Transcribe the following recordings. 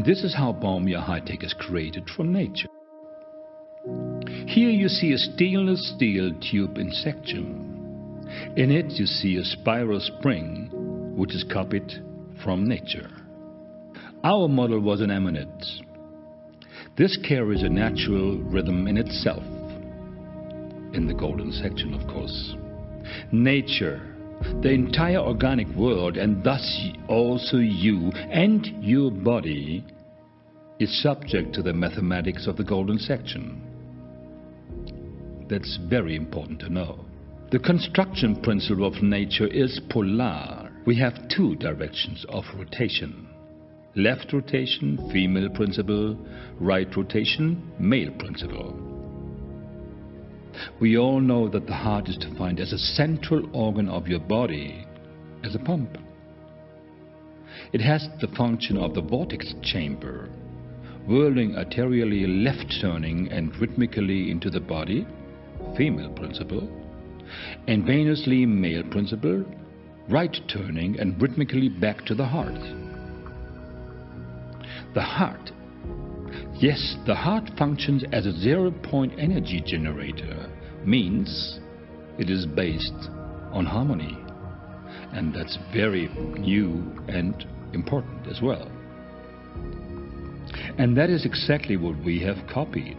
And this is how Bawumia Hi-Tech is created from nature. Here you see a stainless steel tube in section. In it you see a spiral spring, which is copied from nature. Our model was an eminence. This carries a natural rhythm in itself, in the golden section, of course. Nature, the entire organic world, and thus also you and your body, is subject to the mathematics of the golden section. That's very important to know. The construction principle of nature is polar. We have two directions of rotation. Left rotation, female principle; right rotation, male principle. We all know that the heart is defined as a central organ of your body, as a pump. It has the function of the vortex chamber, whirling arterially left turning and rhythmically into the body, female principle, and venously, male principle, right turning and rhythmically back to the heart. The heart. Yes, the heart functions as a zero-point energy generator, means it is based on harmony. And that's very new and important as well. And that is exactly what we have copied,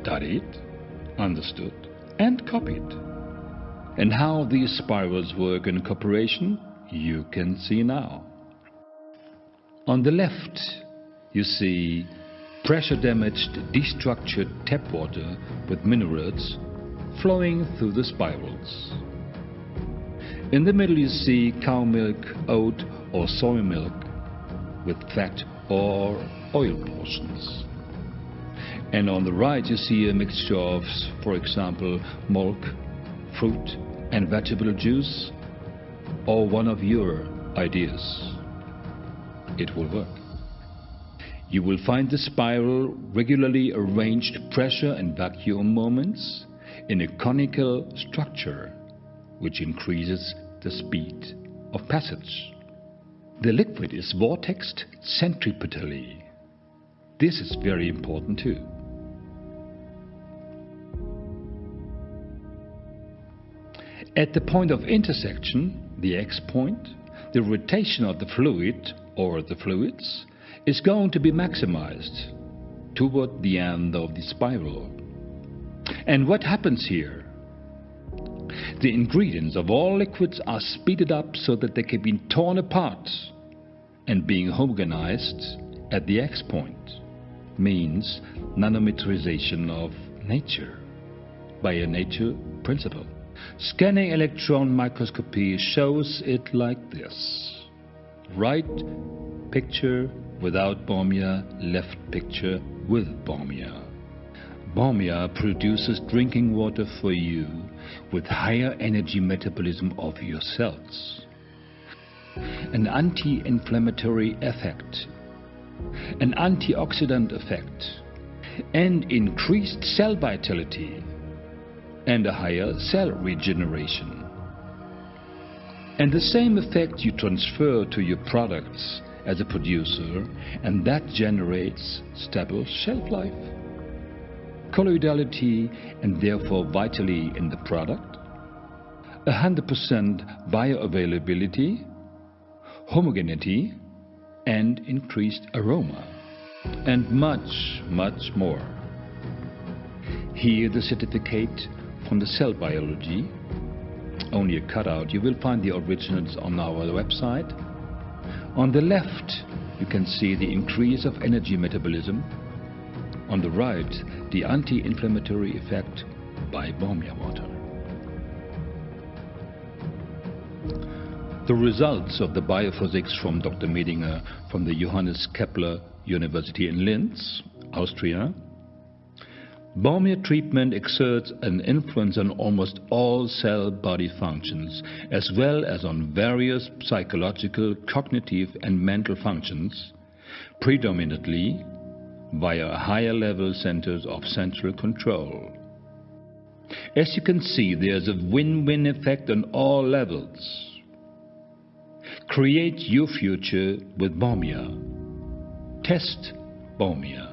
studied, understood, and copied. And how these spirals work in cooperation, you can see now. On the left, you see pressure-damaged, destructured tap water with minerals flowing through the spirals. In the middle you see cow milk, oat or soy milk with fat or oil portions. And on the right you see a mixture of, for example, milk, fruit and vegetable juice, or one of your ideas. It will work. You will find the spiral regularly arranged pressure and vacuum moments in a conical structure, which increases the speed of passage. The liquid is vortexed centripetally. This is very important too. At the point of intersection, the X point, the rotation of the fluid or the fluids is going to be maximized toward the end of the spiral. And what happens here? The ingredients of all liquids are speeded up so that they can be torn apart and being homogenized at the X point, means nanometerization of nature by a nature principle. Scanning electron microscopy shows it like this. Right picture without Bawumia, left picture with Bawumia. Bawumia produces drinking water for you with higher energy metabolism of your cells, an anti-inflammatory effect, an antioxidant effect, and increased cell vitality, and a higher cell regeneration. And the same effect you transfer to your products as a producer, and that generates stable shelf life, colloidality, and therefore vitality in the product, 100% bioavailability, homogeneity, and increased aroma, and much, much more. Here the certificate from the cell biology, only a cutout. You will find the originals on our website. On the left, you can see the increase of energy metabolism. On the right, the anti-inflammatory effect by Bawumia water. The results of the biophysics from Dr. Medinger from the Johannes Kepler University in Linz, Austria. Bawumia treatment exerts an influence on almost all cell body functions, as well as on various psychological, cognitive and mental functions, predominantly via higher level centers of central control. As you can see, there's a win-win effect on all levels. Create your future with Bawumia. test Böhmier.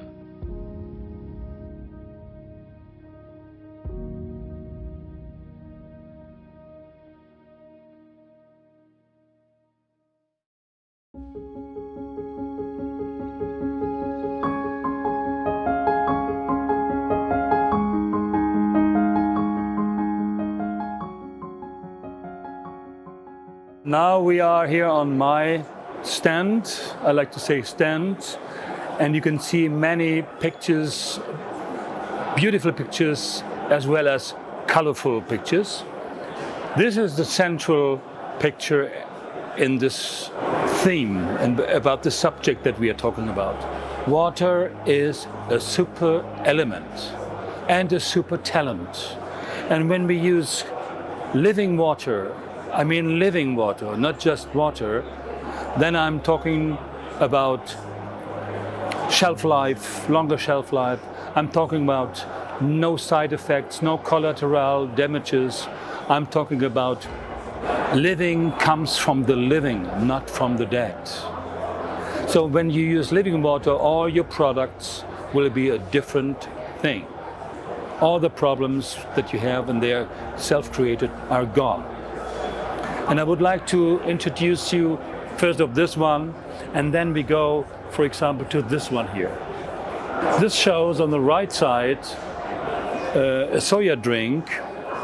Now we are here on my stand, I like to say stand, and you can see many pictures, beautiful pictures, as well as colorful pictures. This is the central picture in this theme and about the subject that we are talking about. Water is a super element and a super talent. And when we use living water, I mean living water, not just water, then I'm talking about shelf life, longer shelf life. I'm talking about no side effects, no collateral damages. I'm talking about living comes from the living, not from the dead. So when you use living water, all your products will be a different thing. All the problems that you have and they are self-created are gone. And I would like to introduce you first of this one, and then we go, for example, to this one here. This shows on the right side a soya drink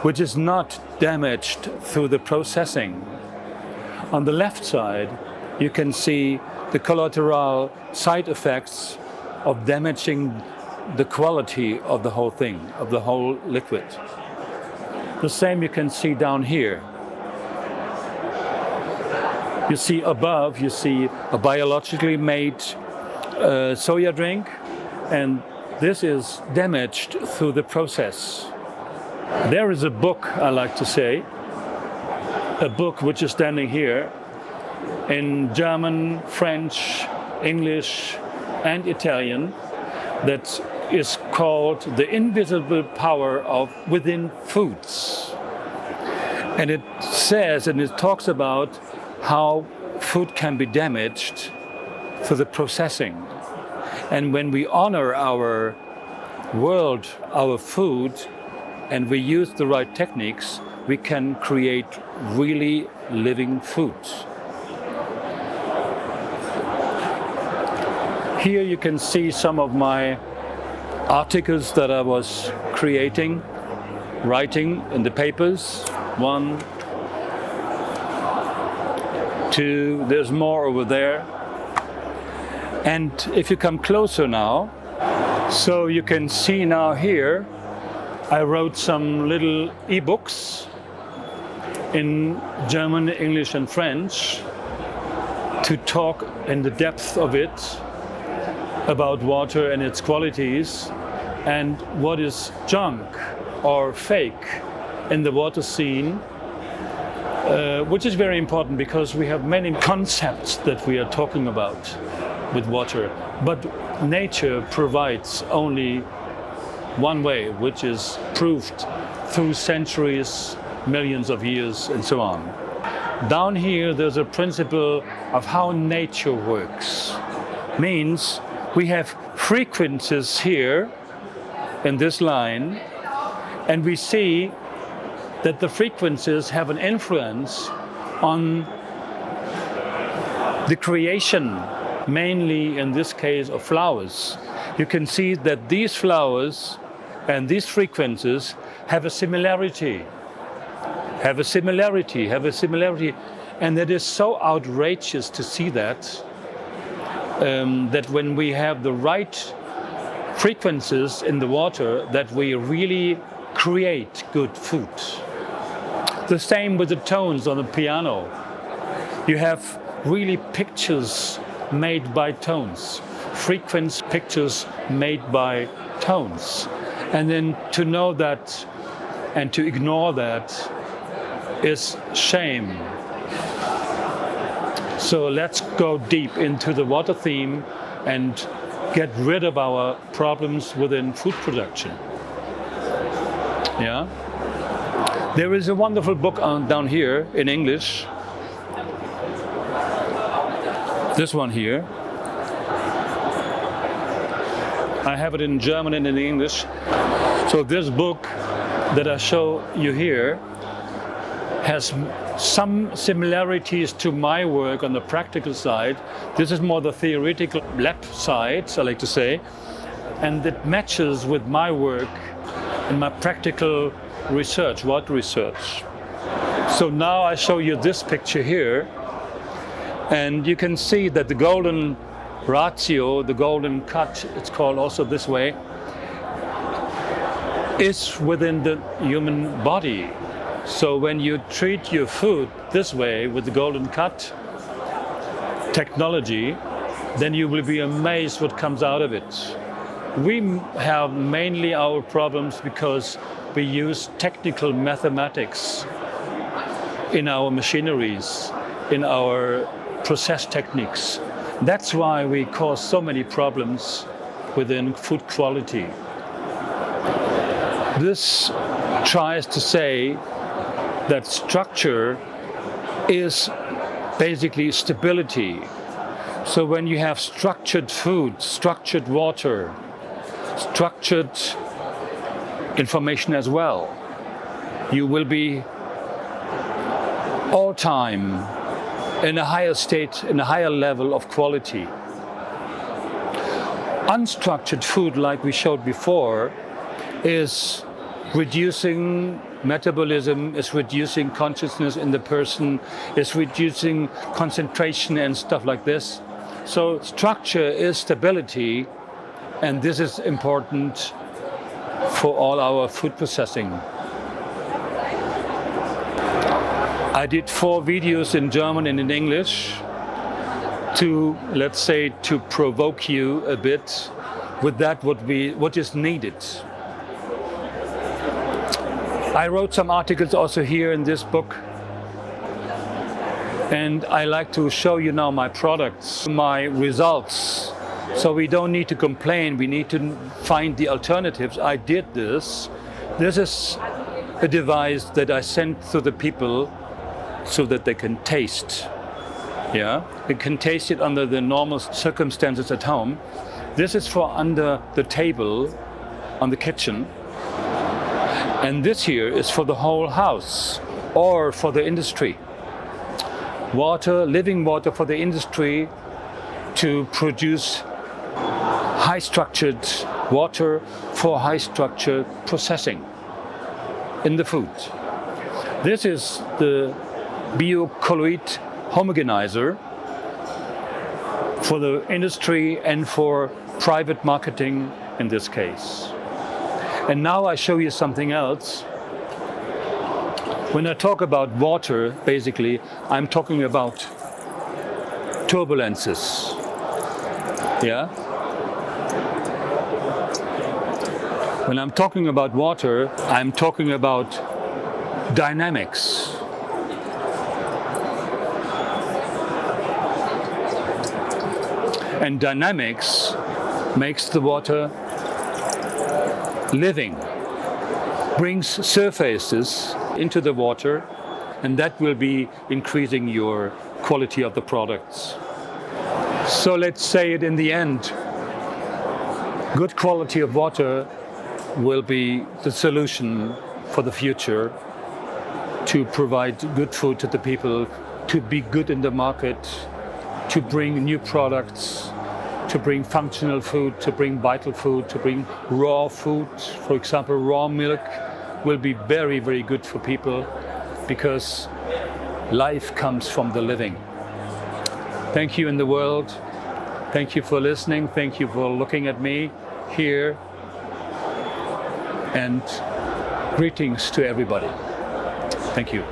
which is not damaged through the processing. On the left side, you can see the collateral side effects of damaging the quality of the whole thing, of the whole liquid. The same you can see down here. You see above, you see a biologically made soya drink, and this is damaged through the process. There is a book, I like to say, a book which is standing here in German, French, English, and Italian that is called The Invisible Power of Within Foods. And it says, and it talks about how food can be damaged through the processing. And when we honor our world, our food, and we use the right techniques, we can create really living foods. Here you can see some of my articles that I was creating, writing in the papers. 1, 2, there's more over there. And if you come closer now, so you can see now here, I wrote some little e-books in German, English and French to talk in the depth of it about water and its qualities and what is junk or fake in the water scene, which is very important because we have many concepts that we are talking about with water, but nature provides only one way, which is proved through centuries, millions of years, and so on. Down here, there's a principle of how nature works. Means we have frequencies here in this line, and we see that the frequencies have an influence on the creation, mainly in this case of flowers. You can see that these flowers and these frequencies have a similarity, and it is so outrageous to see that, that when we have the right frequencies in the water, that we really create good food. The same with the tones on the piano. You have really pictures made by tones, frequency pictures made by tones. And then to know that and to ignore that is shame. So let's go deep into the water theme and get rid of our problems within food production. Yeah? There is a wonderful book down here in English. This one here. I have it in German and in English. So this book that I show you here has some similarities to my work on the practical side. This is more the theoretical lab side, I like to say, and it matches with my work and my practical research, water research. So now I show you this picture here, and you can see that the golden ratio, the golden cut, it's called also this way, is within the human body. So when you treat your food this way with the golden cut technology, then you will be amazed what comes out of it. We have mainly our problems because we use technical mathematics in our machineries, in our process techniques. That's why we cause so many problems within food quality. This tries to say that structure is basically stability. So when you have structured food, structured water, structured information as well, you will be all time in a higher state, in a higher level of quality. Unstructured food, like we showed before, is reducing metabolism, is reducing consciousness in the person, is reducing concentration and stuff like this. So structure is stability, and this is important for all our food processing. I did 4 videos in German and in English to, let's say, to provoke you a bit with that what is needed. I wrote some articles also here in this book, and I like to show you now my products, my results. So we don't need to complain, we need to find the alternatives. I did this. This is a device that I sent to the people so that they can taste. Yeah, they can taste it under the normal circumstances at home. This is for under the table on the kitchen. And this here is for the whole house or for the industry. Water, living water for the industry to produce high structured water for high structured processing in the food. This is the biocolloid homogenizer for the industry and for private marketing in this case. And now I show you something else. When I talk about water, basically, I'm talking about turbulences. Yeah? When I'm talking about water, I'm talking about dynamics. And dynamics makes the water living, brings surfaces into the water, and that will be increasing your quality of the products. So let's say it in the end, good quality of water will be the solution for the future to provide good food to the people, to be good in the market, to bring new products, to bring functional food, to bring vital food, to bring raw food. For example, raw milk will be very, very good for people because life comes from the living. Thank you in the world. Thank you for listening. Thank you for looking at me here. And greetings to everybody. Thank you.